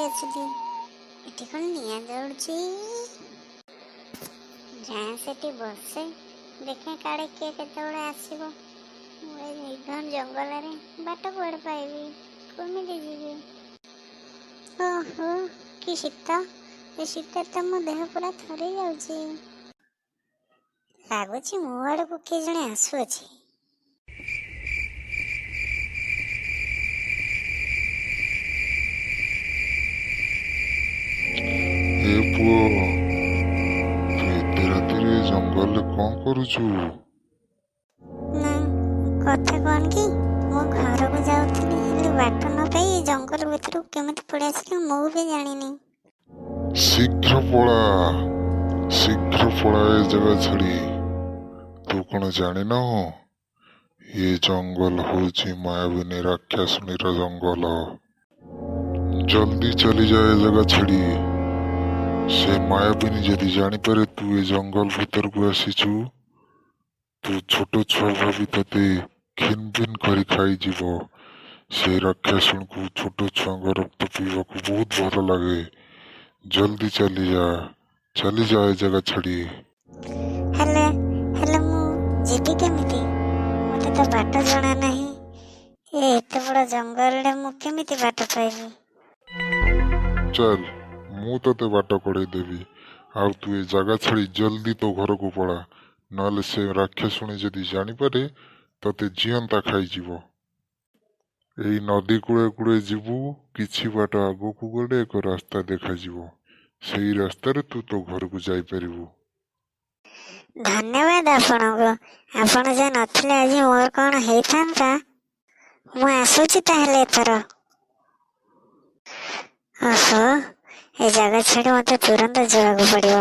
ଆସୁଛି। ଏଠି କ'ଣ ନିଆଁ ଜଳୁଛି? ଯାଏ ସେଠି ବସେ, ଦେଖେ କାଳେ କିଏ କେତେବେଳେ ଆସିବ। ମୁଁ ଏ ନିର୍ଘନ ଜଙ୍ଗଲରେ ବାଟ କୁଆଡ଼େ ପାଇବି, କେମିତି ଯିବି? ଓହୋ, କି ଶୀତ! ଏ ଶୀତରେ ତ ମୋ ଦେହ ପୁରା ଥରି ଯାଉଛି। ଲାଗୁଛି ମୋ ଆଡ଼କୁ କିଏ ଜଣେ ଆସୁଅଛି। ଏ ପୁଅ, ତୁ ଏତେ ରାତିରେ ଜଙ୍ଗଲରେ କ'ଣ କରୁଛୁ? ନା, କଥା କ'ଣ କି, ମୁଁ ଘରକୁ ଯାଉଥିଲି, ହେଲେ ବାଟ ନ ପାଇ ଜଙ୍ଗଲ ଭିତରକୁ କେମିତି ପଳେଇ ଆସିଲି ମୁଁ ବି ଜାଣିନି। ଶୀଘ୍ର ପଳା, ଶୀଘ୍ର ପଳା ଏ ଜାଗା ଛାଡ଼ି। ତୁ କ'ଣ ଜାଣିନାହୁଁ, ଏ ଜଙ୍ଗଲ ହଉଛି ମାୟାବିନୀ ରାକ୍ଷାସୁଣୀର ଜଙ୍ଗଲ। ଜଲ୍ଦି ଚାଲିଯା ଏ ଜାଗା ଛାଡ଼ି। ସେ ମାୟାବିନୀ ଯଦି ଜାଣିପାରେ ତୁ ଏ ଜଙ୍ଗଲ ଭିତରକୁ ଆସିଛୁ, ତୁ ଛୋଟ ଛୁଆ ଭାବି ତତେ ଖିନ୍ ଭିନ୍ କରି ଖାଇଯିବ। ସେ ରାକ୍ଷାସୁଣୀକୁ ଛୋଟ ଛୁଆଙ୍କ ରକ୍ତ ପିଇବାକୁ ବହୁତ ଭଲ ଲାଗେ। ଜଲ୍ଦି ଚାଲିଯା ଏ ଜାଗା ଛାଡ଼ି। ହେଲେ ହେଲେ ମୁଁ ଯିବି କେମିତି? ମୋତେ ତ ବାଟ ଜଣା ନାହିଁ। ଏତେ ବଡ଼ ଜଙ୍ଗଲରେ ମୁଁ କେମିତି ବାଟ ପାଇବି? ଚାଲ, ମୁଁ ତତେ ବାଟ କଢ଼େଇ ଦେବି। ଆଉ ତୁ ଏ ଜାଗା ଛାଡ଼ି ଜଲ୍ଦି ତୋ ଘରକୁ ପଳା, ନହେଲେ ସେ ରାକ୍ଷାସୁଣୀ ଯଦି ଜାଣିପାରେ ତତେ ଜିଅନ୍ତା ଖାଇଯିବ। ଏଇ ନଦୀ କୂଳେ କୂଳେ ଯିବୁ, କିଛି ବାଟ ଆଗକୁ ଗଲେ ଏକ ରାସ୍ତା ଦେଖାଯିବ। ସେଇ ରାସ୍ତାରେ ତୁ ତୋ ଘରକୁ ଯାଇପାରିବୁ। ଧନ୍ୟବାଦ ଆପଣଙ୍କୁ। ଆପଣ ଯେ ନଥିଲେ ଆଜି ମୋର କ'ଣ ହେଇଥାନ୍ତା। ମୁଁ ଆସୁଛି ତାହେଲେ ଏଥର। ଓହୋ, ଏ ଜାଗା ଛାଡ଼ି ମୋତେ ତୁରନ୍ତ ଯିବାକୁ ପଡ଼ିବ।